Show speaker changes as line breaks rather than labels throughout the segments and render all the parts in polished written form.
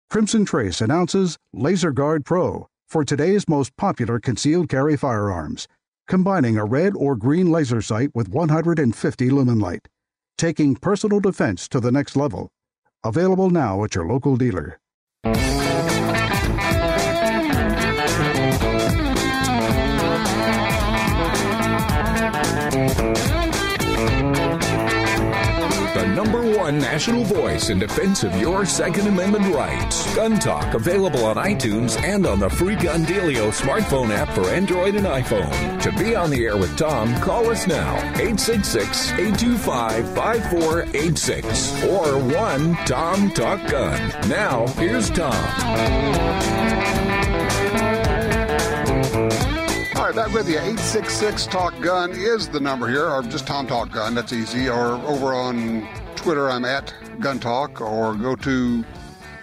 Crimson Trace announces Laser Guard Pro for today's most popular concealed carry firearms, combining a red or green laser sight with 150 lumen light, taking personal defense to the next level. Available now at your local dealer.
The number one national voice in defense of your Second Amendment rights. Gun Talk, available on iTunes and on the free Gun Dealio smartphone app for Android and iPhone. To be on the air with Tom, call us now, 866-825-5486 or 1-TOM-TALK-GUN. Now, here's Tom.
All right, back with you. 866-TALK-GUN is the number here, or just Tom Talk Gun. That's easy. Or over on Twitter, I'm at Gun Talk, or go to,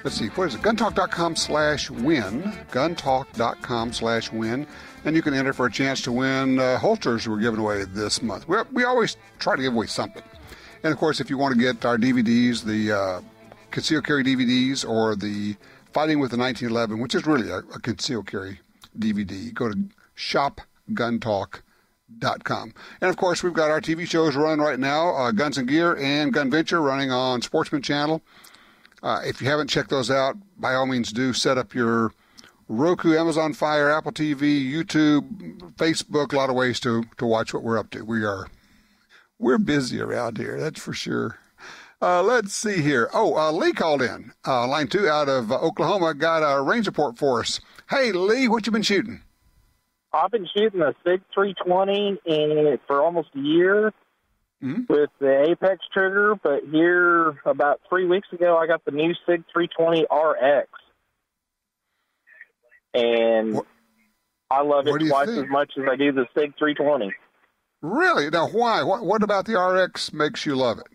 let's see, what is it? guntalk.com/win. guntalk.com/win. And you can enter for a chance to win holsters we're giving away this month. We always try to give away something. And, of course, if you want to get our DVDs, the concealed carry DVDs, or the Fighting with the 1911, which is really a concealed carry DVD, go to shopguntalk.com. And, of course, we've got our TV shows running right now, Guns and Gear and Gun Venture, running on Sportsman Channel. If you haven't checked those out, by all means do. Set up your Roku, Amazon Fire, Apple TV, YouTube, Facebook, a lot of ways to watch what we're up to. We're busy around here, that's for sure. Let's see here. Lee called in, line 2 out of Oklahoma, got a range report for us. Hey, Lee, what you been shooting?
I've been shooting a SIG 320 for almost a year with the Apex trigger, but here about 3 weeks ago, I got the new SIG 320 RX. And I love it twice as much as I do the SIG 320.
Really? Now, why? What about the RX makes you love it?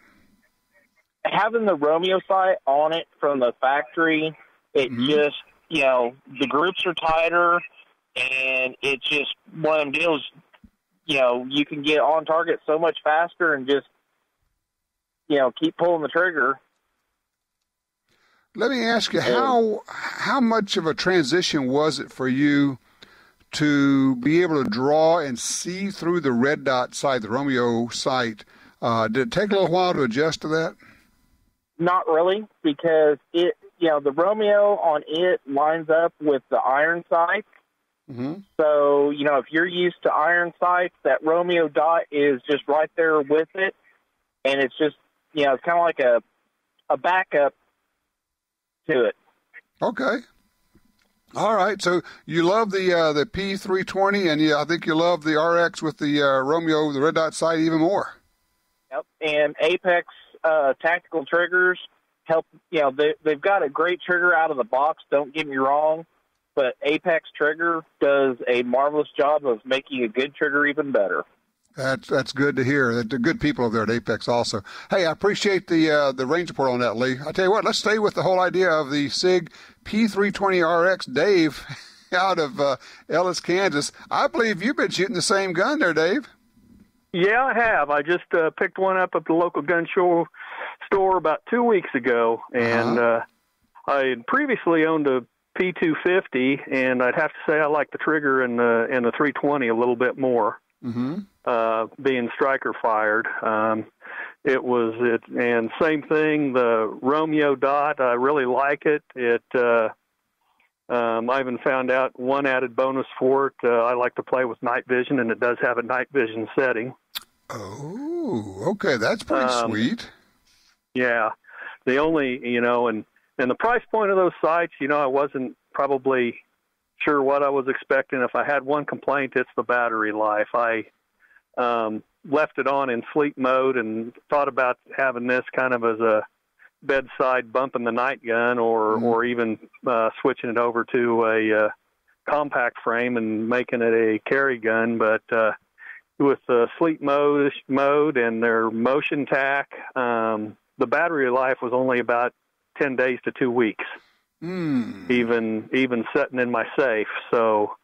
Having the Romeo sight on it from the factory, it just, the groups are tighter. And it's just one of them deals, you can get on target so much faster and just, keep pulling the trigger.
Let me ask you, how much of a transition was it for you to be able to draw and see through the red dot sight, the Romeo sight? Did it take a little while to adjust to that?
Not really, because the Romeo on it lines up with the iron sight. So, if you're used to iron sights, that Romeo dot is just right there with it. And it's just, it's kind of like a backup to it.
Okay. All right. So you love the P320, and I think you love the RX with the Romeo, the red dot sight even more.
Yep. And Apex tactical triggers help, they've got a great trigger out of the box, don't get me wrong. But Apex Trigger does a marvelous job of making a good trigger even better.
That's good to hear. They're good people over there at Apex also. Hey, I appreciate the range report on that, Lee. I tell you what, let's stay with the whole idea of the SIG P320RX. Dave, out of Ellis, Kansas. I believe you've been shooting the same gun there, Dave.
Yeah, I have. I just picked one up at the local gun show store about 2 weeks ago, and I had previously owned a P250, and I'd have to say I like the trigger in the 320 a little bit more, being striker fired. And same thing, the Romeo dot, I really like it. I even found out one added bonus for it. I like to play with night vision, and it does have a night vision setting.
Oh, okay, that's pretty sweet.
Yeah, the only, and the price point of those sights, I wasn't probably sure what I was expecting. If I had one complaint, it's the battery life. I left it on in sleep mode and thought about having this kind of as a bedside bump in the night gun, or even switching it over to a compact frame and making it a carry gun. But with the sleep mode and their motion tack, the battery life was only about 10 days to 2 weeks, even sitting in my safe. So,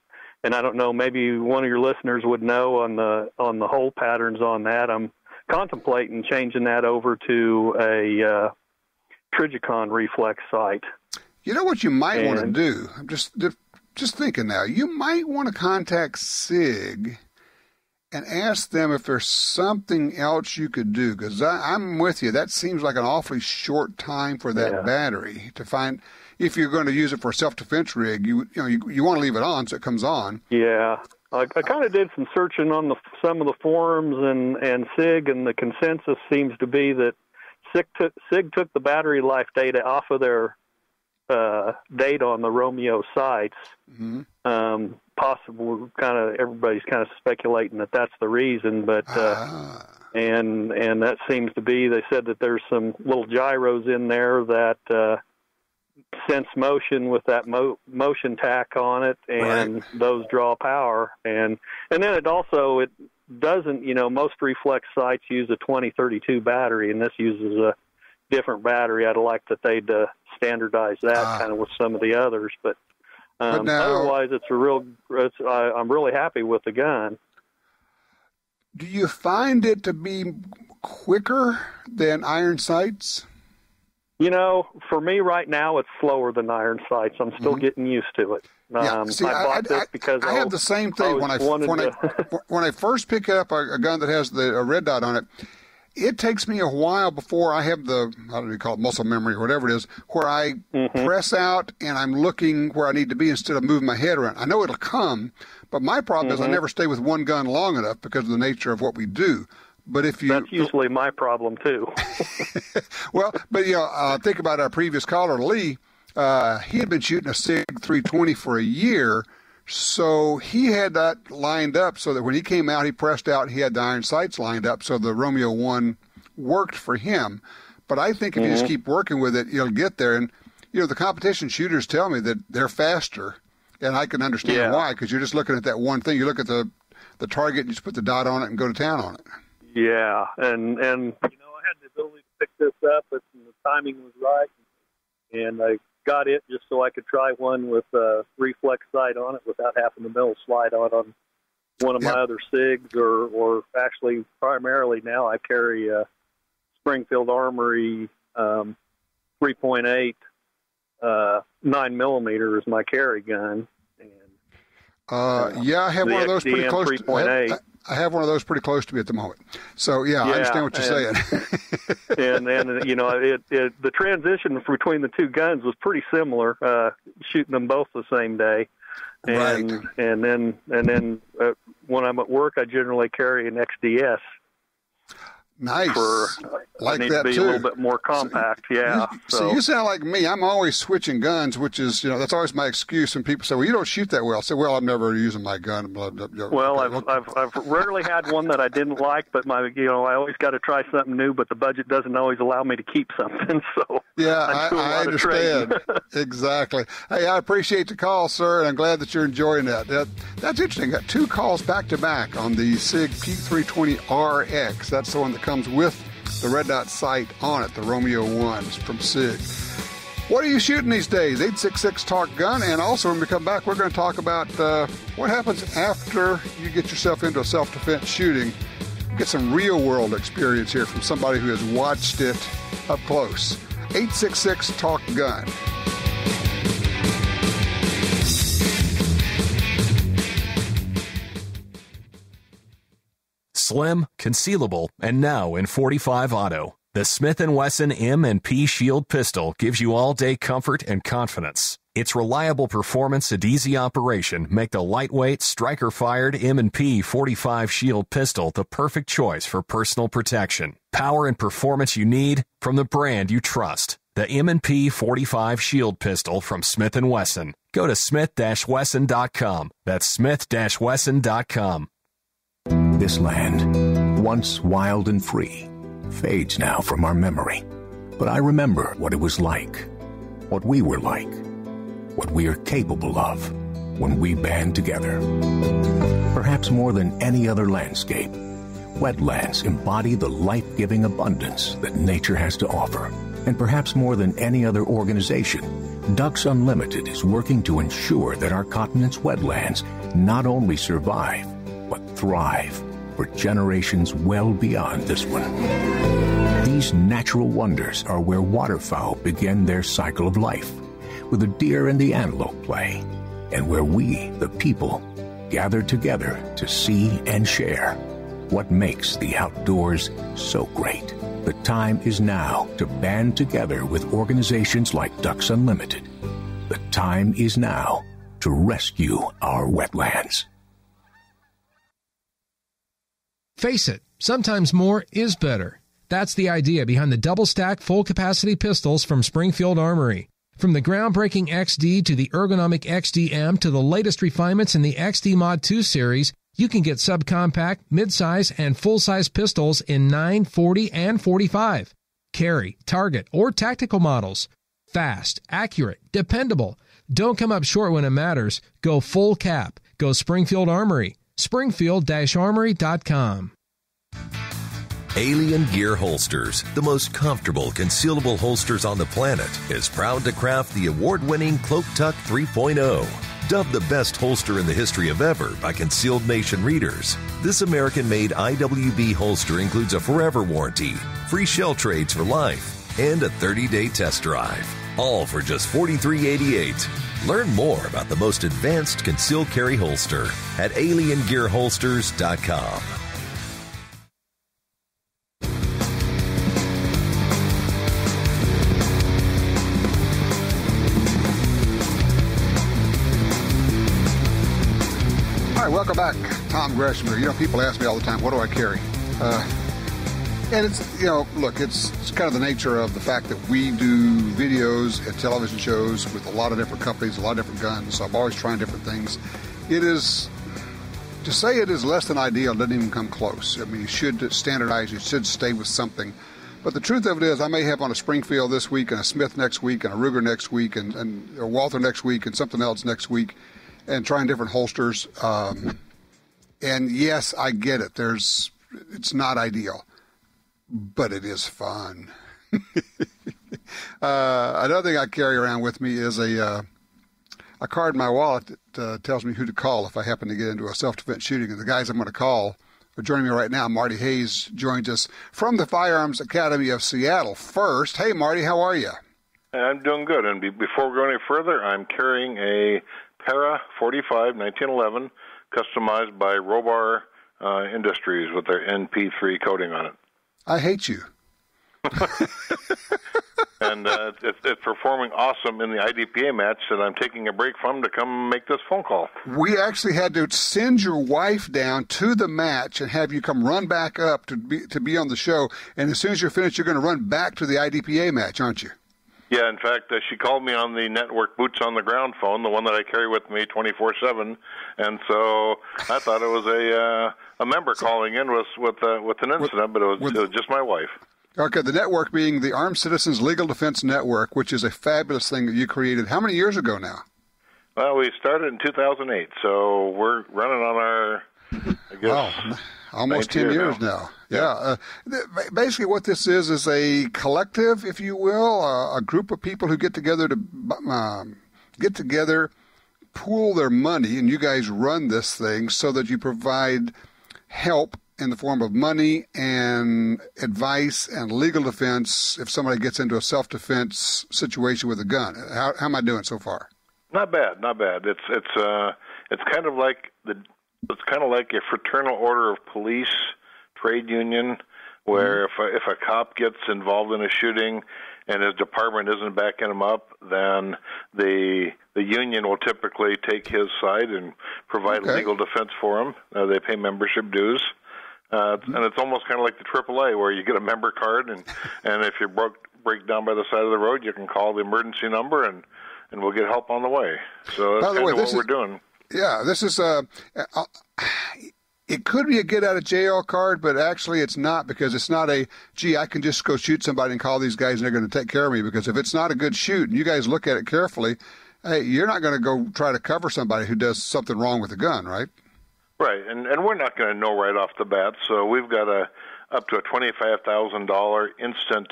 and I don't know, maybe one of your listeners would know on the hole patterns on that. I'm contemplating changing that over to a Trijicon reflex sight.
You know what you might want to do? I'm just thinking now. You might want to contact SIG and ask them if there's something else you could do, because I'm with you. That seems like an awfully short time for that battery to find. If you're going to use it for a self-defense rig, you want to leave it on so it comes on. Yeah.
I kind of did some searching on some of the forums and SIG, and the consensus seems to be that SIG took the battery life data off of their data on the Romeo sites. Mm-hmm. Possible, everybody's kind of speculating that that's the reason, but and that seems to be. They said that there's some little gyros in there that sense motion with that motion tack on it, and those draw power, and then it doesn't. Most reflex sites use a 2032 battery, and this uses a different battery. I'd like that they'd standardize that kind of with some of the others, but now, otherwise I'm really happy with the gun.
Do you find it to be quicker than iron sights?
For me right now, it's slower than iron sights. I'm still getting used to it.
See,
I bought this because
I have the same thing when I first pick up a gun that has the red dot on it. It takes me a while before I have the, how do you call it, muscle memory or whatever it is, where I press out and I'm looking where I need to be instead of moving my head around. I know it'll come, but my problem is I never stay with one gun long enough because of the nature of what we do. But that's
usually my problem too.
Well, but think about our previous caller, Lee. He had been shooting a SIG 320 for a year, so he had that lined up so that when he came out, he pressed out, he had the iron sights lined up, so the Romeo 1 worked for him. But I think if you just keep working with it, you'll get there. And, the competition shooters tell me that they're faster, and I can understand why, because you're just looking at that one thing. You look at the target, and you just put the dot on it and go to town on it.
Yeah, and I had the ability to pick this up, but the timing was right, and I got it just so I could try one with a reflex sight on it without having the mill slide on one of my other SIGs, or actually primarily now I carry a Springfield Armory 3.8 9mm is my carry gun. And
I have one of those pretty close.
3.8.
I have one of those pretty close to me at the moment. So, I understand what you're saying.
and the transition between the two guns was pretty similar, shooting them both the same day. And then when I'm at work, I generally carry an XDS.
Nice.
I need to be a little bit more compact,
So you sound like me. I'm always switching guns, which is, that's always my excuse when people say, well, you don't shoot that well. I say, well, I'm never using my gun.
Well, I've rarely had one that I didn't like, but I always got to try something new, but the budget doesn't always allow me to keep something. So
I understand. Exactly. Hey, I appreciate the call, sir, and I'm glad that you're enjoying that. That's interesting. Got two calls back to back on the SIG P320RX. That's the one that comes with the red dot sight on it, the Romeo 1s from SIG. What are you shooting these days? 866-TALK-GUN. And also when we come back, we're going to talk about what happens after you get yourself into a self-defense shooting. Get some real-world experience here from somebody who has watched it up close. 866-TALK-GUN.
Slim, concealable, and now in .45 Auto. The Smith & Wesson M&P Shield pistol gives you all-day comfort and confidence. Its reliable performance and easy operation make the lightweight, striker-fired M&P 45 Shield pistol the perfect choice for personal protection. Power and performance you need from the brand you trust. The M&P 45 Shield pistol from Smith & Wesson. Go to smith-wesson.com. That's smith-wesson.com.
This land, once wild and free, fades now from our memory. But I remember what it was like, what we were like, what we are capable of when we band together. Perhaps more than any other landscape, wetlands embody the life-giving abundance that nature has to offer. And perhaps more than any other organization, Ducks Unlimited is working to ensure that our continent's wetlands not only survive, but thrive for generations well beyond this one. These natural wonders are where waterfowl begin their cycle of life, where the deer and the antelope play, and where we, the people, gather together to see and share what makes the outdoors so great. The time is now to band together with organizations like Ducks Unlimited. The time is now to rescue our wetlands.
Face it, sometimes more is better. That's the idea behind the double-stack, full-capacity pistols from Springfield Armory. From the groundbreaking XD to the ergonomic XDM to the latest refinements in the XD Mod 2 series, you can get subcompact, midsize, and full-size pistols in 9, 40, and 45. Carry, target, or tactical models. Fast, accurate, dependable. Don't come up short when it matters. Go full cap. Go Springfield Armory. Springfield-Armory.com.
Alien Gear Holsters, the most comfortable concealable holsters on the planet, is proud to craft the award-winning Cloak Tuck 3.0. Dubbed the best holster in the history of ever by Concealed Nation readers, this American-made IWB holster includes a forever warranty, free shell trades for life, and a 30-day test drive. All for just $43.88. Learn more about the most advanced concealed carry holster at aliengearholsters.com.
All right, welcome back. Tom Gresham here. People ask me all the time, what do I carry? And it's, look, it's kind of the nature of the fact that we do videos and television shows with a lot of different companies, a lot of different guns. So I'm always trying different things. To say it is less than ideal doesn't even come close. I mean, you should standardize, you should stay with something. But the truth of it is, I may have on a Springfield this week and a Smith next week and a Ruger next week and a Walther next week and something else next week, and trying different holsters. And yes, I get it. It's not ideal, but it is fun. Another thing I carry around with me is a card in my wallet that tells me who to call if I happen to get into a self-defense shooting. And the guys I'm going to call are joining me right now. Marty Hayes joins us from the Firearms Academy of Seattle. First, hey, Marty, how are you?
I'm doing good. And before we go any further, I'm carrying a Para 45 1911 customized by Robar Industries with their NP3 coating on it.
I hate you.
And it's performing awesome in the IDPA match that I'm taking a break from to come make this phone call.
We actually had to send your wife down to the match and have you come run back up to be on the show. And as soon as you're finished, you're going to run back to the IDPA match, aren't you?
Yeah, in fact, she called me on the network Boots on the Ground phone, the one that I carry with me 24/7, and so I thought it was a member calling in with an incident, but it was just my wife.
Okay, the network being the Armed Citizens Legal Defense Network, which is a fabulous thing that you created. How many years ago now?
Well, we started in 2008, so we're running on our, I guess,
almost 10 years now. Yeah. Basically what this is a collective, if you will, a group of people who get together to pool their money, and you guys run this thing so that you provide help in the form of money and advice and legal defense if somebody gets into a self-defense situation with a gun. How am I doing so far?
Not bad. It's kind of like a fraternal order of police trade union where if a cop gets involved in a shooting and his department isn't backing him up, then the union will typically take his side and provide legal defense for him. They pay membership dues. And it's almost kind of like the AAA where you get a member card, and if you break down by the side of the road, you can call the emergency number, and we'll get help on the way. So that's kind of what we're doing.
Yeah, this is it could be a get-out-of-jail card, but actually it's not, because it's not I can just go shoot somebody and call these guys and they're going to take care of me, because if it's not a good shoot and you guys look at it carefully, hey, you're not going to go try to cover somebody who does something wrong with a gun, right?
Right, and we're not going to know right off the bat, so we've got up to a $25,000 instant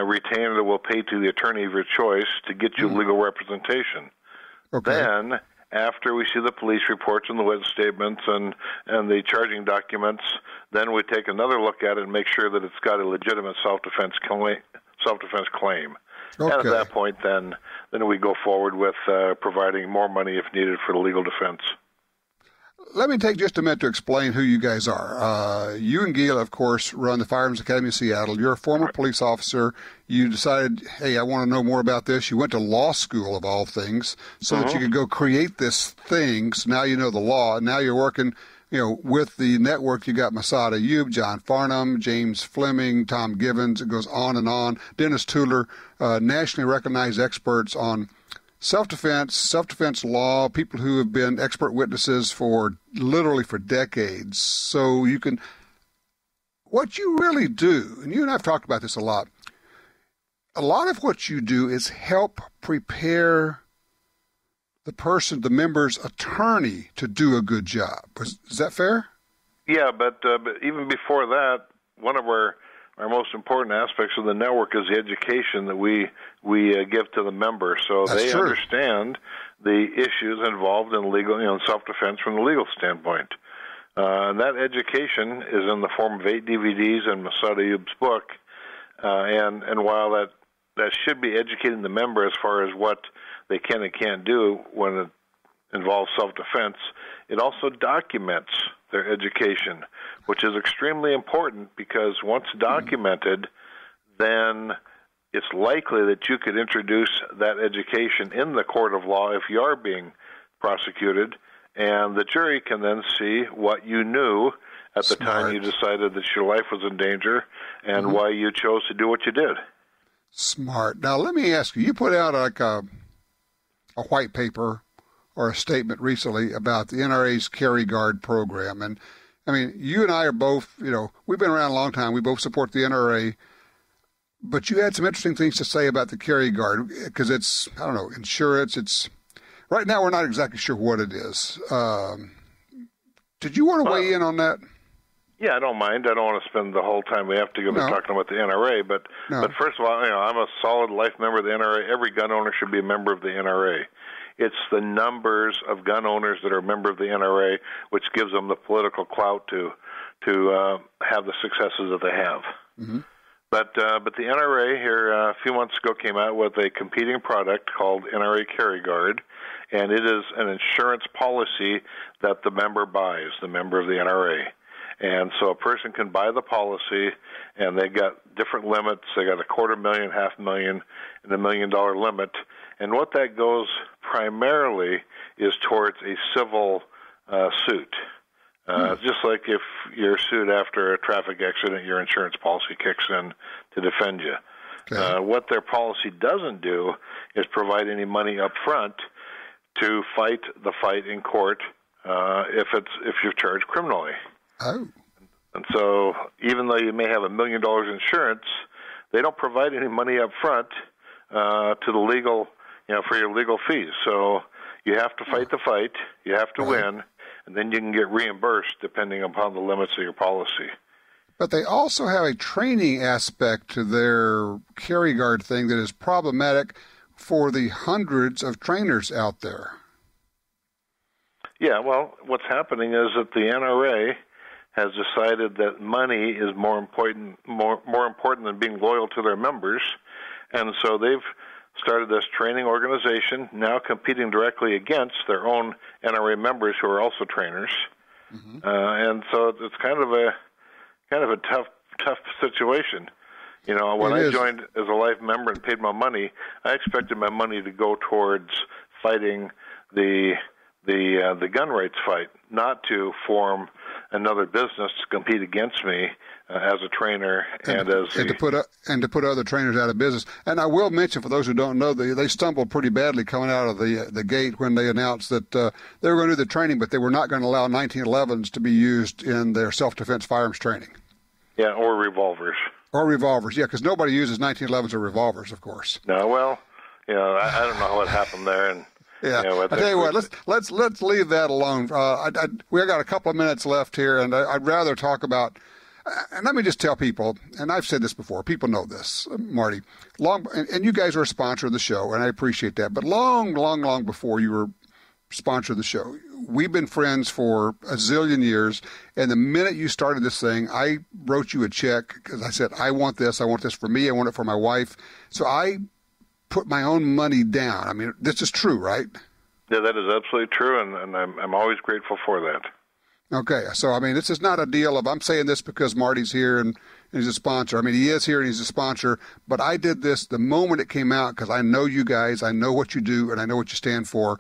retainer that we'll pay to the attorney of your choice to get you legal representation. Okay. Then, after we see the police reports and the witness statements and the charging documents, then we take another look at it and make sure that it's got a legitimate self-defense claim.
Okay.
And at that point, then we go forward with providing more money if needed for the legal defense.
Let me take just a minute to explain who you guys are. You and Gila, of course, run the Firearms Academy of Seattle. You're a former police officer. You decided, hey, I want to know more about this. You went to law school, of all things, so that you could go create this thing. So now you know the law, and now you're working, with the network. You got Masada Ayub, John Farnham, James Fleming, Tom Givens. It goes on and on. Dennis Tuller, nationally recognized experts on self-defense law, people who have been expert witnesses for decades. So what you really do, and you and I have talked about this a lot of what you do is help prepare the member's attorney to do a good job. Is that fair?
Yeah, but even before that, one of our most important aspects of the network is the education that we give to the members, so
That's
they
true.
understand the issues involved in legal, self-defense from the legal standpoint. And that education is in the form of 8 DVDs and Masada Ayub's book. And while that should be educating the member as far as what they can and can't do when it involves self-defense, it also documents their education, which is extremely important because once documented, then it's likely that you could introduce that education in the court of law if you are being prosecuted, and the jury can then see what you knew at the time you decided that your life was in danger and why you chose to do what you did.
Smart. Now, let me ask you, you put out like a white paper or a statement recently about the NRA's Carry Guard program. And, I mean, you and I are both, we've been around a long time. We both support the NRA. But you had some interesting things to say about the Carry Guard because it's, insurance. Right now we're not exactly sure what it is. Did you want to weigh in on that?
Yeah, I don't mind. I don't want to spend the whole time we have to talking about the NRA. But first of all, I'm a solid life member of the NRA. Every gun owner should be a member of the NRA. It's the numbers of gun owners that are a member of the NRA which gives them the political clout to have the successes that they have. Mm-hmm. But the NRA here a few months ago came out with a competing product called NRA Carry Guard, and it is an insurance policy that the member buys, the member of the NRA. And so a person can buy the policy, and they got different limits. They got $250,000, $500,000, and $1 million limit. And what that goes primarily is towards a civil suit. Just like if you're sued after a traffic accident, your insurance policy kicks in to defend you. Okay. What their policy doesn't do is provide any money up front to fight the fight in court if you're charged criminally.
Oh.
And so even though you may have $1 million insurance, they don't provide any money up front to the legal, for your legal fees. So you have to fight the fight, you have to win, and then you can get reimbursed depending upon the limits of your policy.
But they also have a training aspect to their Carry Guard thing that is problematic for the hundreds of trainers out there.
Yeah, well, what's happening is that the NRA has decided that money is more important than being loyal to their members, and so they've started this training organization now competing directly against their own NRA members who are also trainers, and so it's kind of a tough situation. When I joined as a life member and paid my money, I expected my money to go towards fighting the gun rights fight, not to form another business to compete against me as a trainer and to put
other trainers out of business. And I will mention, for those who don't know, they stumbled pretty badly coming out of the gate when they announced that they were going to do the training, but they were not going to allow 1911s to be used in their self-defense firearms training.
Yeah, or revolvers.
Yeah, because nobody uses 1911s or revolvers, of course.
No, well, I don't know what happened there, and.
Yeah, I tell you what, let's leave that alone. We got a couple of minutes left here, and I'd rather talk about. And let me just tell people, and I've said this before, people know this, Marty. And you guys are a sponsor of the show, and I appreciate that. But long before you were sponsor of the show, we've been friends for a zillion years. And the minute you started this thing, I wrote you a check because I said, I want this for me, I want it for my wife. So I put my own money down. I mean, this is true, right?
Yeah, that is absolutely true, and I'm always grateful for that.
Okay, so I mean, this is not a deal of I'm saying this because Marty's here and he's a sponsor. I mean, he is here and he's a sponsor, but I did this the moment it came out because I know you guys, I know what you do, and I know what you stand for.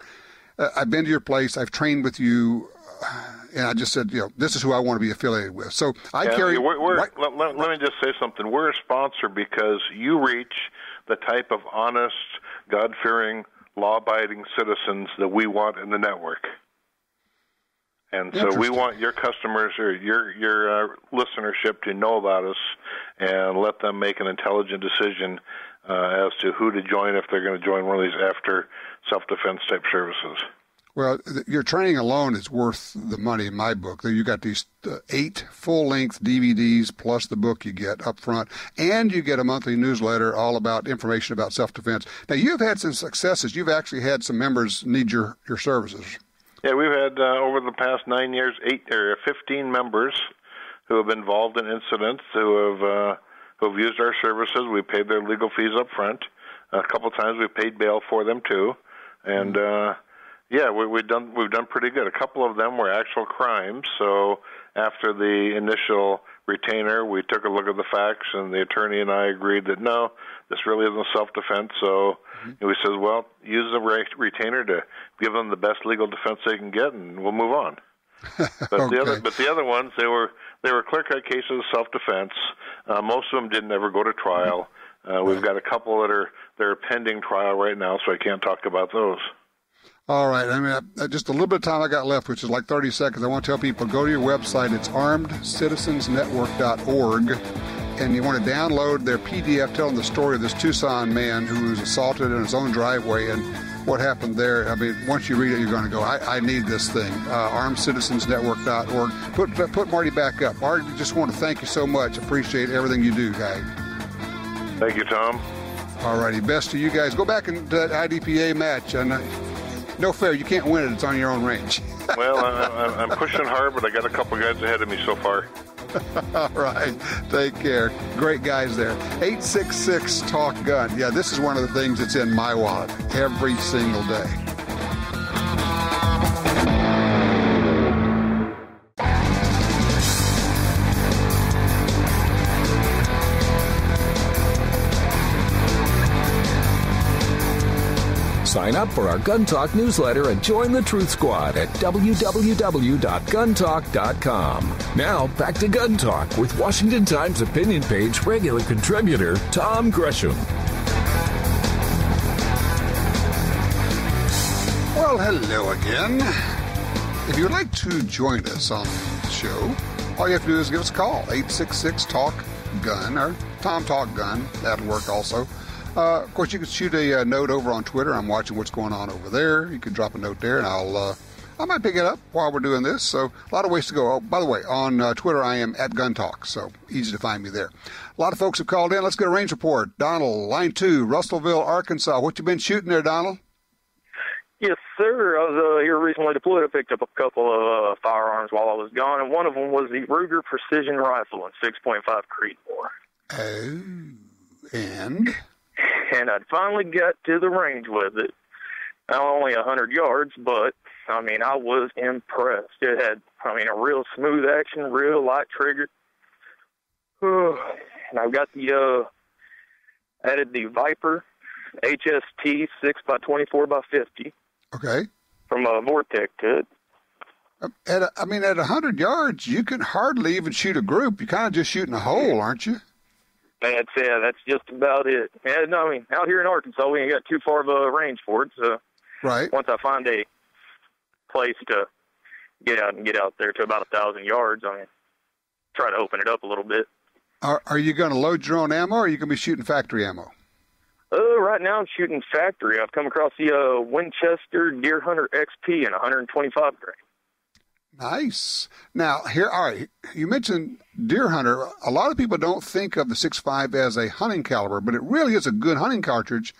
I've been to your place, I've trained with you, and I just said, this is who I want to be affiliated with. So I carry.
Let me just say something. We're a sponsor because you reach the type of honest, God-fearing, law-abiding citizens that we want in the network. And so we want your customers or your listenership to know about us and let them make an intelligent decision as to who to join if they're going to join one of these after self-defense type services.
Well, your training alone is worth the money in my book. You got these 8 full-length DVDs plus the book you get up front, and you get a monthly newsletter all about information about self-defense. Now, you've had some successes. You've actually had some members need your services.
Yeah, we've had, over the past 9 years, 15 members who have been involved in incidents, who have used our services. We paid their legal fees up front. A couple of times we paid bail for them, too. And, we've done pretty good. A couple of them were actual crimes, so after the initial retainer, we took a look at the facts, and the attorney and I agreed that, no, this really isn't self-defense, so we said, well, use the retainer to give them the best legal defense they can get, and we'll move on. But
Okay.
the other ones, they were clear-cut cases of self-defense. Most of them didn't ever go to trial. We've got a couple that are pending trial right now, so I can't talk about those.
All right. I mean, just a little bit of time I got left, which is like 30 seconds. I want to tell people, go to your website. It's armedcitizensnetwork.org. And you want to download their PDF telling the story of this Tucson man who was assaulted in his own driveway and what happened there. I mean, once you read it, you're going to go, I need this thing. Armedcitizensnetwork.org. Put Marty back up. Marty, just want to thank you so much. Appreciate everything you do, guy.
Thank you, Tom.
All righty. Best to you guys. Go back into that IDPA match. And no fair. You can't win it. It's on your own range.
Well, I'm pushing hard, but I got a couple guys ahead of me so far.
All right. Take care. Great guys there. 866-TALK-GUN. Yeah, this is one of the things that's in my wallet every single day.
Sign up for our Gun Talk newsletter and join the Truth Squad at www.guntalk.com. Now, back to Gun Talk with Washington Times opinion page regular contributor Tom Gresham.
Well, hello again. If you would like to join us on the show, all you have to do is give us a call, 866-TALK-GUN or Tom Talk Gun. That'll work also. Of course, you can shoot a note over on Twitter. I'm watching what's going on over there. You can drop a note there, and I might pick it up while we're doing this. So a lot of ways to go. Oh, by the way, on Twitter, I am at Gun Talk, so easy to find me there. A lot of folks have called in. Let's get a range report. Donald, line 2, Russellville, Arkansas. What you been shooting there, Donald?
Yes, sir. I was here recently deployed. I picked up a couple of firearms while I was gone, and one of them was the Ruger Precision Rifle in 6.5 Creedmoor.
Oh, and
I finally got to the range with it. Not only 100 yards, but, I was impressed. It had, a real smooth action, real light trigger. And I've got added the Viper HST 6x24x50.
Okay.
From Vortec to it.
At 100 yards, you can hardly even shoot a group. You're kind of just shooting a hole, aren't you?
That's just about it. And out here in Arkansas, we ain't got too far of a range for it. So
right.
Once I find a place to get out there to about 1,000 yards, try to open it up a little bit.
Are you going to load your own ammo, or are you going to be shooting factory ammo?
Right now I'm shooting factory. I've come across the Winchester Deer Hunter XP in 125 grain.
Nice. Now, all right, you mentioned Deer Hunter. A lot of people don't think of the 6.5 as a hunting caliber, but it really is a good hunting cartridge.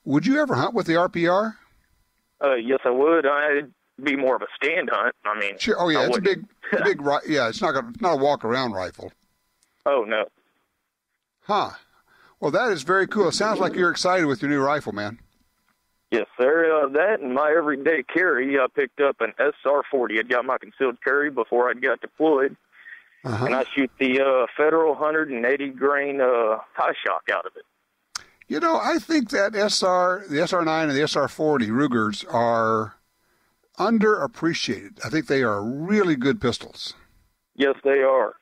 Would you ever hunt with the RPR?
Yes, I would. I'd be more of a stand hunt.
Sure. Oh, yeah, it's a big, yeah, it's not a walk-around rifle.
Oh, no.
Huh. Well, that is very cool. It sounds like you're excited with your new rifle, man.
Yes, sir. That and my everyday carry, I picked up an SR-40. I'd got my concealed carry before I got deployed. And I shoot the Federal 180 grain high shock out of it.
You know, I think that the SR9 and the SR-40 Rugers are underappreciated. I think they are really good pistols.
Yes, they are.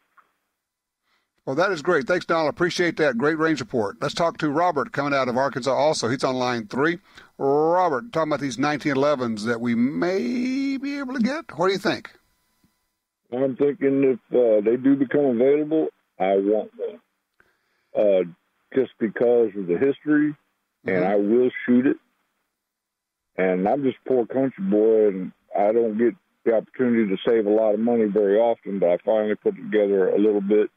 Well, that is great. Thanks, Donald. Appreciate that. Great range report. Let's talk to Robert coming out of Arkansas also. He's on line 3. Robert, talking about these 1911s that we may be able to get. What do you think?
I'm thinking if they do become available, I want one. Just because of the history, and I will shoot it. And I'm just a poor country boy, and I don't get the opportunity to save a lot of money very often, but I finally put together a little bit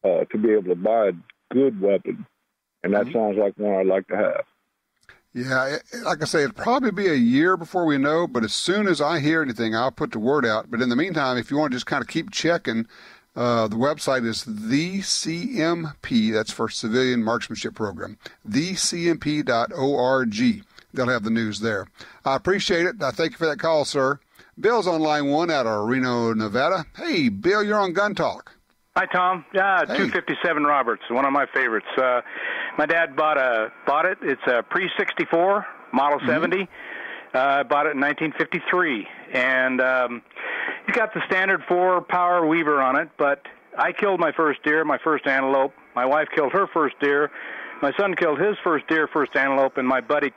to be able to buy a good weapon, and that sounds like one I'd like to have.
Yeah, like I say, it'll probably be a year before we know, but as soon as I hear anything, I'll put the word out. But in the meantime, if you want to just kind of keep checking, the website is the CMP, that's for Civilian Marksmanship Program, thecmp.org. They'll have the news there. I appreciate it. I thank you for that call, sir. Bill's on line 1 out of Reno, Nevada. Hey, Bill, you're on Gun Talk.
Hi, Tom. Yeah, hey. 257 Roberts, one of my favorites. My dad bought it. It's a pre-64, Model 70. I bought it in 1953. And it's got the standard 4-power Weaver on it, but I killed my first deer, my first antelope. My wife killed her first deer. My son killed his first deer, first antelope, and my buddy's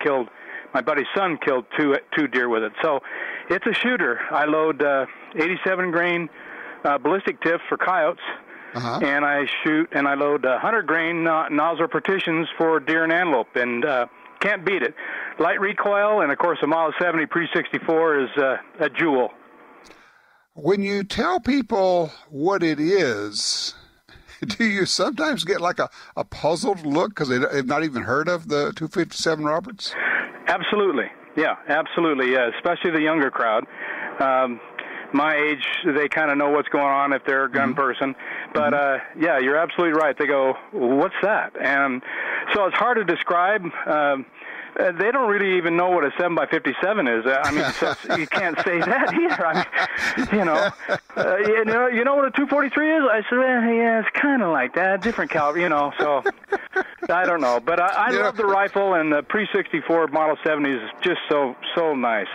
son killed two deer with it. So it's a shooter. I load 87 grain ballistic tips for coyotes. And I shoot and I load 100 grain nozzle partitions for deer and antelope, and can't beat it. Light recoil, and of course the Model 70 Pre-64 is a jewel.
When you tell people what it is, do you sometimes get like a puzzled look because they've not even heard of the 257 Roberts?
Absolutely. Yeah, absolutely. Yeah, especially the younger crowd. My age, they kind of know what's going on if they're a gun person. But, yeah, you're absolutely right. They go, what's that? And so it's hard to describe. They don't really even know what a 7x57 is. I mean, so you can't say that either. I mean, you know what a 243 is? I said, yeah, it's kind of like that, different caliber, so I don't know. But I love the rifle, and the Pre-64 Model 70 is just so nice.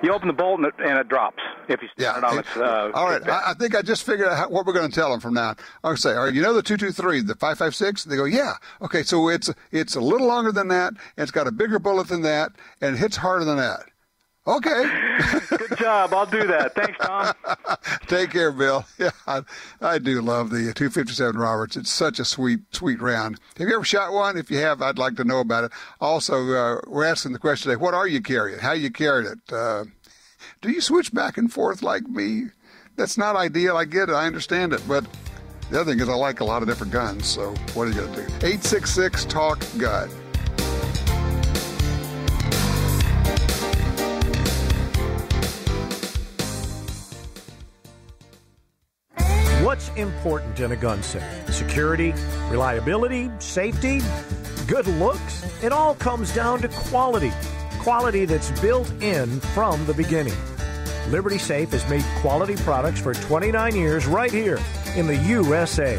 You open the bolt, and it drops if you stand it on its...
all right, I think I just figured out what we're going to tell them from now on. I'll say, all right, you know the 223, the 5.56? They go, yeah. Okay, so it's a little longer than that, and it's got a bigger bullet than that, and it hits harder than that. Okay.
Good job. I'll do that. Thanks, Tom.
Take care, Bill. Yeah, I do love the 257 Roberts. It's such a sweet round. Have you ever shot one? If you have, I'd like to know about it. Also, we're asking the question today, what are you carrying? How you carried it? Do you switch back and forth like me? That's not ideal. I get it. I understand it. But the other thing is I like a lot of different guns. So what are you going to do? 866-TALK-GUN.
What's important in a gun safe? Security, reliability, safety, good looks? It all comes down to quality. Quality that's built in from the beginning. Liberty Safe has made quality products for 29 years right here in the USA.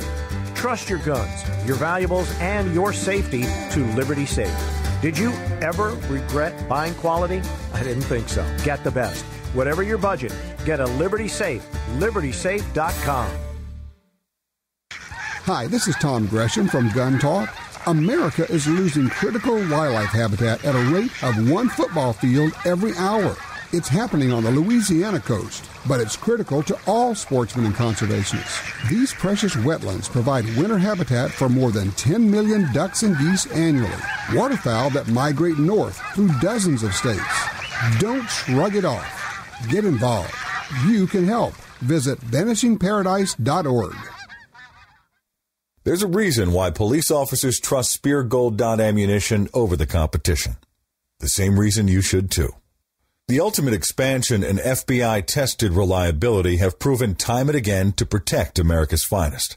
Trust your guns, your valuables, and your safety to Liberty Safe. Did you ever regret buying quality? I didn't think so. Get the best. Whatever your budget, get a Liberty Safe. LibertySafe.com.
Hi, this is Tom Gresham from Gun Talk. America is losing critical wildlife habitat at a rate of 1 football field every hour. It's happening on the Louisiana coast, but it's critical to all sportsmen and conservationists. These precious wetlands provide winter habitat for more than 10 million ducks and geese annually, waterfowl that migrate north through dozens of states. Don't shrug it off. Get involved. You can help. Visit vanishingparadise.org.
There's a reason why police officers trust Spear Gold Dot ammunition over the competition. The same reason you should too. The ultimate expansion and FBI-tested reliability have proven time and again to protect America's finest.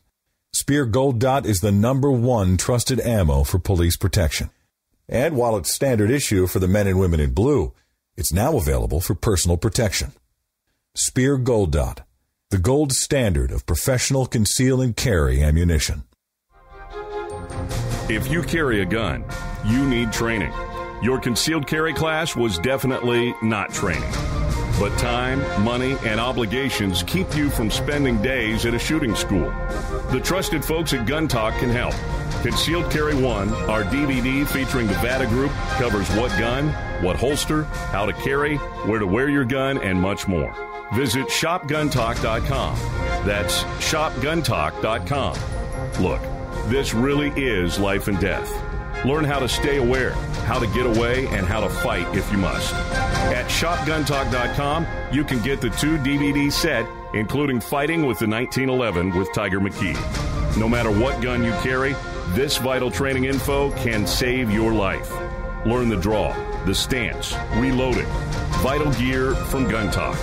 Speer Gold Dot is the #1 trusted ammo for police protection. And while it's standard issue for the men and women in blue, it's now available for personal protection. Speer Gold Dot, the gold standard of professional conceal and carry ammunition.
If you carry a gun, you need training. Your concealed carry class was definitely not training. But time, money, and obligations keep you from spending days at a shooting school. The trusted folks at Gun Talk can help. Concealed Carry 1, our DVD featuring the Vada Group, covers what gun, what holster, how to carry, where to wear your gun, and much more. Visit shopguntalk.com. That's shopguntalk.com. Look, this really is life and death. Learn how to stay aware, how to get away, and how to fight if you must. At shopguntalk.com, you can get the 2 DVD set, including Fighting with the 1911 with Tiger McKee. No matter what gun you carry, this vital training info can save your life. Learn the draw, the stance, reloading, vital gear from Gun Talk.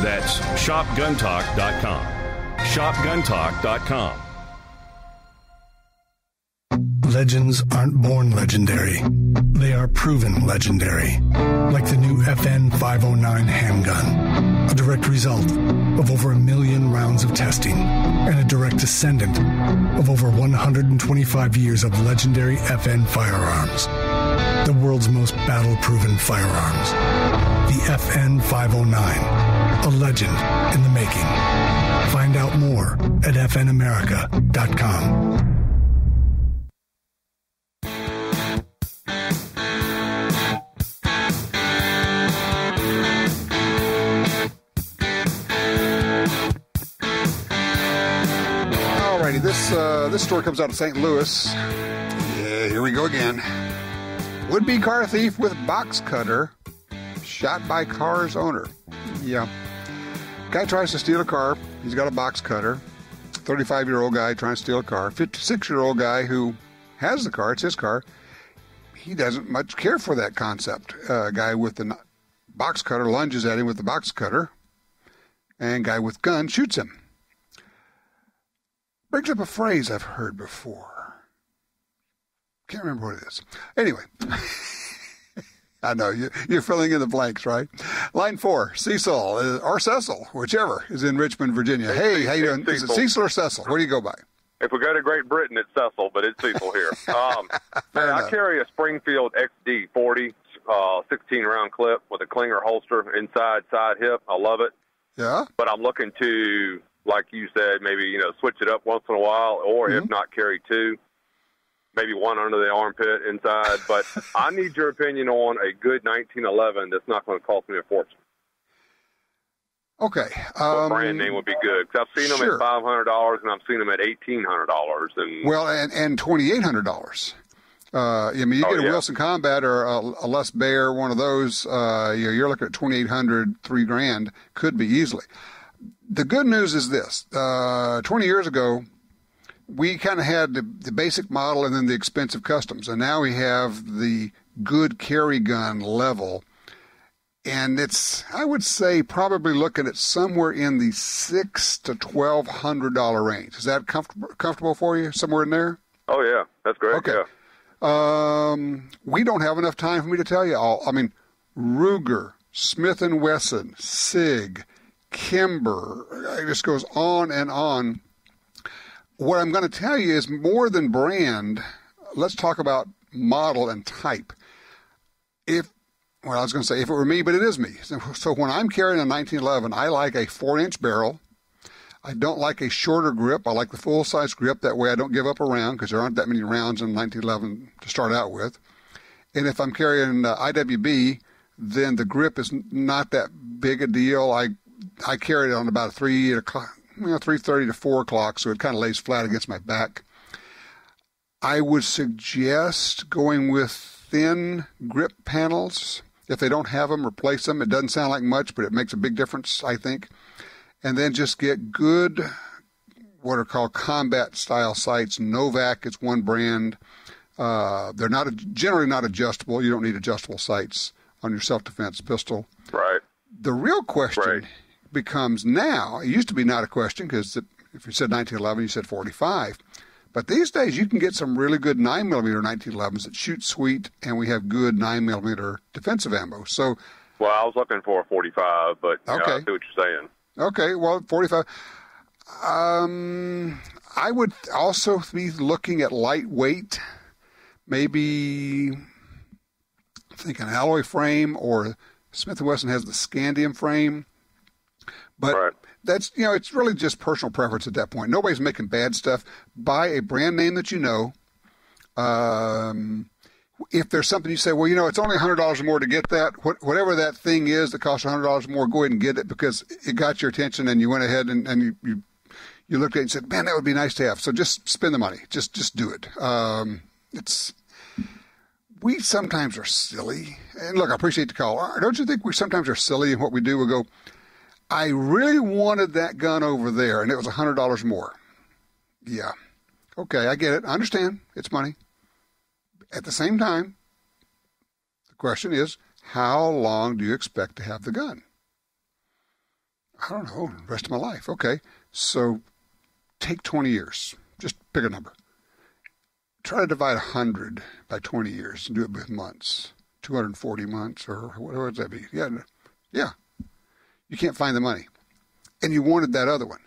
That's shopguntalk.com. shopguntalk.com.
Legends aren't born legendary. They are proven legendary. Like the new FN 509 handgun. A direct result of over 1 million rounds of testing and a direct descendant of over 125 years of legendary FN firearms. The world's most battle-proven firearms. The FN 509. A legend in the making. Find out more at fnamerica.com.
This story comes out of St. Louis. Yeah, here we go again. Would-be car thief with box cutter shot by car's owner. Yeah. Guy tries to steal a car. He's got a box cutter. 35-year-old guy trying to steal a car. 56-year-old guy who has the car. It's his car. He doesn't much care for that concept. Guy with the box cutter lunges at him with the box cutter. And guy with gun shoots him. Brings up a phrase I've heard before. Can't remember what it is. Anyway, I know you're filling in the blanks, right? Line 4, Cecil or Cecil, whichever, is in Richmond, Virginia. Hey, how you doing? Is it Cecil or Cecil? What do you go by?
If we go to Great Britain, it's Cecil, but it's Cecil here. I carry a Springfield XD40, 16-round clip with a Klinger holster inside side hip. I love it.
Yeah.
But I'm looking to, like you said, maybe, switch it up once in a while, or if not, carry 2, maybe 1 under the armpit inside. But I need your opinion on a good 1911 that's not going to cost me a fortune.
Okay.
What brand name would be good? Because I've seen them at $500, and I've seen them at $1,800.
Well, and $2,800. You get a Wilson Combat or a Les Baer, one of those. You're looking at $2,800, $3,000, could be easily. The good news is this: 20 years ago, we kind of had the basic model and then the expensive customs, and now we have the good carry gun level, and it's, I would say, probably looking at somewhere in the $600 to $1,200 range. Is that comfortable for you? Somewhere in there?
Oh yeah, that's great.
Okay.
Yeah.
We don't have enough time for me to tell you all. I mean, Ruger, Smith & Wesson, SIG, Kimber, it just goes on and on. What I'm going to tell you is more than brand. Let's talk about model and type. If it were me, but it is me. So when I'm carrying a 1911, I like a 4-inch barrel. I don't like a shorter grip. I like the full-size grip. That way I don't give up a round because there aren't that many rounds in 1911 to start out with. And if I'm carrying IWB, then the grip is not that big a deal. I carry it on about 3:30 to 4 o'clock, so it kind of lays flat against my back. I would suggest going with thin grip panels. If they don't have them, replace them. It doesn't sound like much, but it makes a big difference, I think. And then just get good, what are called combat-style sights. Novak is one brand. They're generally not adjustable. You don't need adjustable sights on your self-defense pistol.
Right.
The real question becomes now, it used to be not a question because If you said 1911, you said 45. But these days, you can get some really good 9mm 1911s that shoot sweet, and we have good 9mm defensive ammo. So,
well, I was looking for a 45, but
okay.
I see what you're saying.
Okay, well, 45. I would also be looking at lightweight, maybe I think an alloy frame, or Smith & Wesson has the Scandium frame. But that's, it's really just personal preference at that point. Nobody's making bad stuff. Buy a brand name that you know. If there's something you say, well, it's only $100 more to get that, whatever that thing is that costs $100 more, go ahead and get it because it got your attention and you went ahead and you looked at it and said, man, that would be nice to have. So just spend the money. Just do it. We sometimes are silly. And look, I appreciate the call. Don't you think we sometimes are silly in what we do? We go, I really wanted that gun over there, and it was $100 more. Yeah. Okay, I get it. I understand. It's money. At the same time, the question is, how long do you expect to have the gun? I don't know, the rest of my life. Okay, so take 20 years. Just pick a number. Try to divide 100 by 20 years and do it with months. 240 months, or what would that be? Yeah. You can't find the money. And you wanted that other one.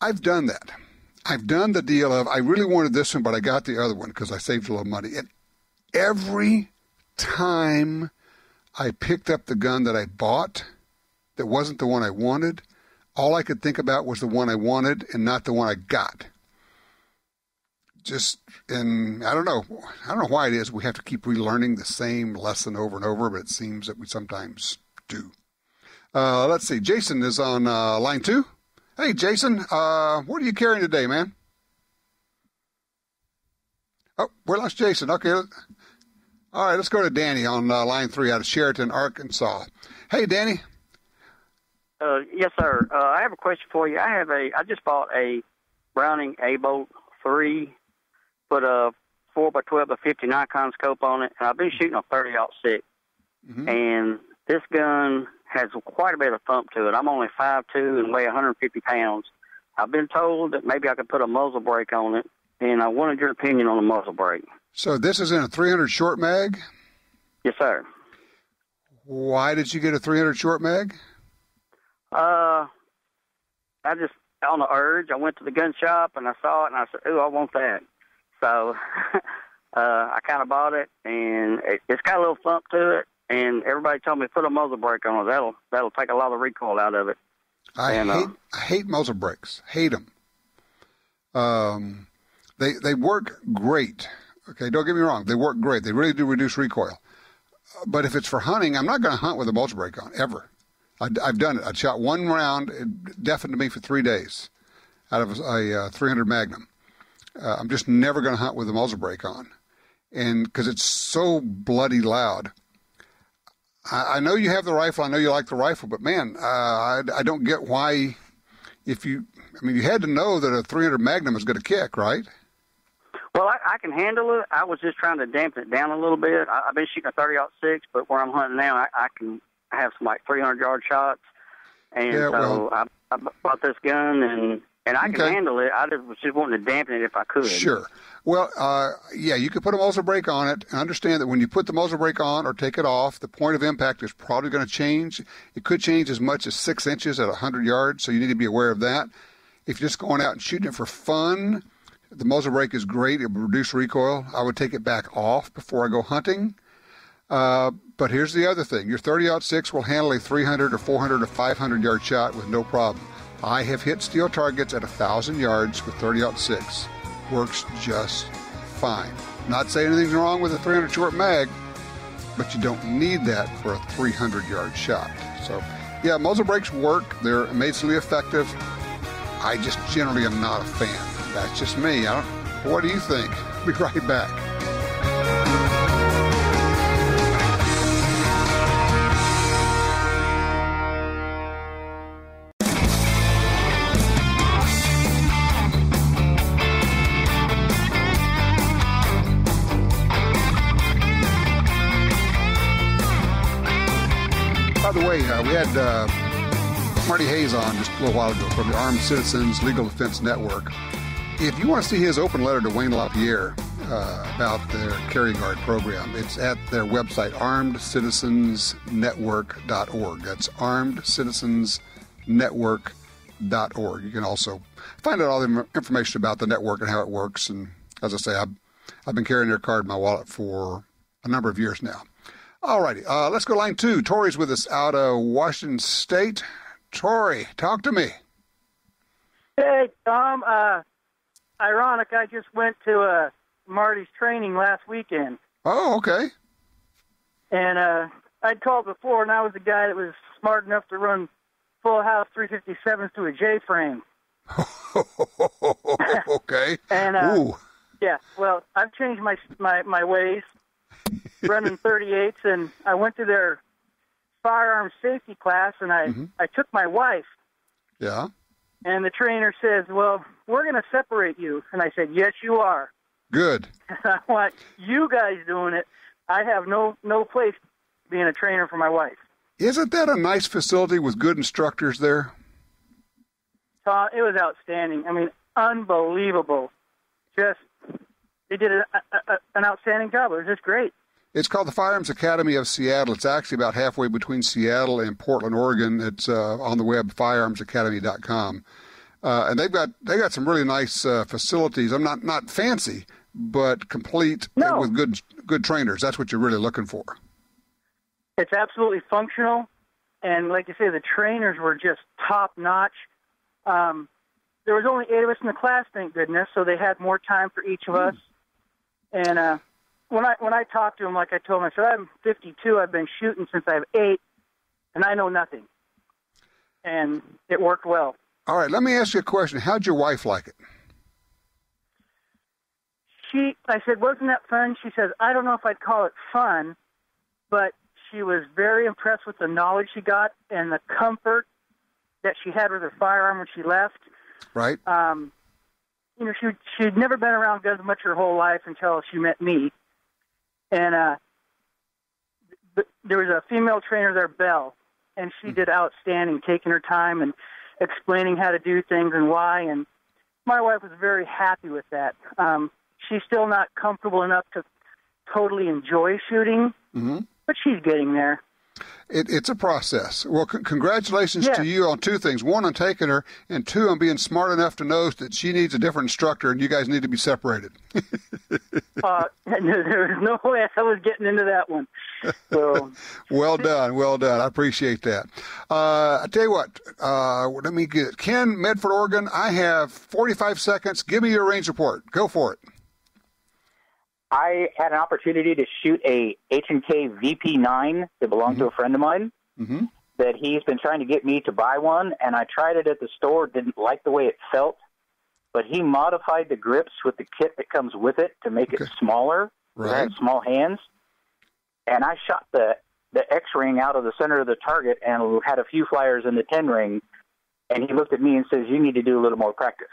I've done that. I've done the deal of, I really wanted this one, but I got the other one because I saved a little money. And every time I picked up the gun that I bought that wasn't the one I wanted, all I could think about was the one I wanted and not the one I got. And I don't know why it is we have to keep relearning the same lesson over and over, but it seems that we sometimes do. Let's see. Jason is on line 2. Hey, Jason, what are you carrying today, man? Oh, we lost Jason. Okay. All right, let's go to Danny on line 3 out of Sheraton, Arkansas. Hey, Danny.
Yes, sir. I have a question for you. I just bought a Browning A-Bolt 3, put a 4x12 by 50 Nikon scope on it, and I've been shooting a 30-06. Mm-hmm. And this gun has quite a bit of thump to it. I'm only 5'2" and weigh 150 pounds. I've been told that maybe I could put a muzzle brake on it, and I wanted your opinion on the muzzle brake.
So this is in a 300 short mag?
Yes, sir.
Why did you get a 300 short mag?
I just, on the urge, I went to the gun shop, and I saw it, and I said, ooh, I want that. So I kind of bought it, and it's got a little thump to it. And everybody told me put a muzzle brake on it. That'll take a lot of recoil out of it. I hate muzzle brakes. Hate them. They work great. Okay, don't get me wrong. They work great. They really do reduce recoil. But if it's for hunting, I'm not going to hunt with a muzzle brake on ever. I've done it. I shot one round. It deafened me for 3 days out of a 300 Magnum. I'm just never going to hunt with a muzzle brake on, and because it's so bloody loud. I know you have the rifle. I know you like the rifle, but man, I don't get why. You had to know that a 300 Magnum is going to kick, right? Well, I can handle it. I was just trying to dampen it down a little bit. I've been shooting a 30-06, but where I'm hunting now, I have some like 300-yard shots, and I bought this gun and I can handle it. I was just wanting to dampen it if I could.
Sure. Well, you could put a muzzle brake on it and understand that when you put the muzzle brake on or take it off, the point of impact is probably going to change. It could change as much as 6 inches at 100 yards, so you need to be aware of that. If you're just going out and shooting it for fun, the muzzle brake is great. It will reduce recoil. I would take it back off before I go hunting. But here's the other thing. Your 30-06 will handle a 300 or 400 or 500-yard shot with no problem. I have hit steel targets at 1,000 yards with 30-06. Works just fine. Not saying anything's wrong with a 300 short mag, but you don't need that for a 300-yard shot. So, yeah, muzzle brakes work. They're amazingly effective. I just generally am not a fan. That's just me. What do you think? I'll be right back. By the way, we had Marty Hayes on just a little while ago from the Armed Citizens Legal Defense Network. If you want to see his open letter to Wayne LaPierre about their Carry Guard program, it's at their website, armedcitizensnetwork.org. That's armedcitizensnetwork.org. You can also find out all the information about the network and how it works. And as I say, I've been carrying their card in my wallet for a number of years now. All righty, let's go to line 2. Tori's with us out of Washington State. Tori, talk to me.
Hey, Tom. Ironic, I just went to Marty's training last weekend.
Oh, okay.
And I'd called before, and I was the guy that was smart enough to run full house 357s to a J-frame.
Okay.
And yeah, well, I've changed my ways, running 38s, and I went to their firearm safety class, and I took my wife.
Yeah.
And the trainer says, well, we're going to separate you. And I said, yes, you are.
Good.
I want you guys doing it. I have no place being a trainer for my wife.
Isn't that a nice facility with good instructors there?
It was outstanding. I mean, unbelievable. Just, they did an outstanding job. It was just great.
It's called the Firearms Academy of Seattle. It's actually about halfway between Seattle and Portland, Oregon. It's on the web, firearmsacademy.com. And they've got some really nice facilities. I'm not fancy, but complete with good trainers. That's what you're really looking for.
It's absolutely functional, and like you say, the trainers were just top notch. There was only 8 of us in the class, thank goodness, so they had more time for each of us. And when I talked to them, like I told them, I said, I'm 52. I've been shooting since I was 8, and I know nothing. And it worked well.
All right, let me ask you a question. How'd your wife like it?
I said, wasn't that fun? She says, I don't know if I'd call it fun, but she was very impressed with the knowledge she got and the comfort that she had with her firearm when she left.
Right.
She'd never been around guns much her whole life until she met me. And there was a female trainer there, Belle, and she did outstanding, taking her time and explaining how to do things and why. And my wife was very happy with that. She's still not comfortable enough to totally enjoy shooting, but she's getting there.
It's a process. Well, congratulations to you on 2 things. 1, on taking her, and 2, on being smart enough to know that she needs a different instructor and you guys need to be separated.
There was no way I was getting into that one. So.
Well done. I appreciate that. I tell you what, let me get it. Ken, Medford, Oregon, I have 45 seconds. Give me your range report. Go for it.
I had an opportunity to shoot a H&K VP9 that belonged to a friend of mine that he's been trying to get me to buy one, and I tried it at the store, didn't like the way it felt, but he modified the grips with the kit that comes with it to make it smaller. Right. I had small hands, and I shot the X-ring out of the center of the target and had a few flyers in the 10 ring, and he looked at me and says, you need to do a little more practice.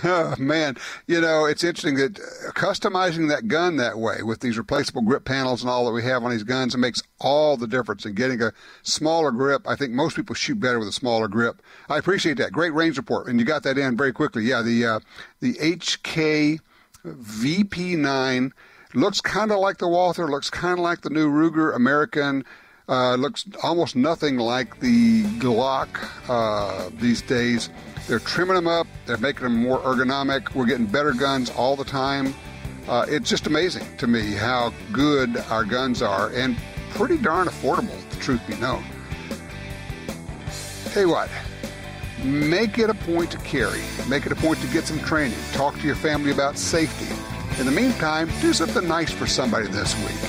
Oh, man. It's interesting that customizing that gun that way with these replaceable grip panels and all that we have on these guns, it makes all the difference in getting a smaller grip. I think most people shoot better with a smaller grip. I appreciate that. Great range report. And you got that in very quickly. Yeah, the HK VP9 looks kind of like the Walther, looks kind of like the new Ruger American. Looks almost nothing like the Glock these days. They're trimming them up. They're making them more ergonomic. We're getting better guns all the time. It's just amazing to me how good our guns are and pretty darn affordable, if the truth be known. Tell you what, make it a point to carry. Make it a point to get some training. Talk to your family about safety. In the meantime, do something nice for somebody this week.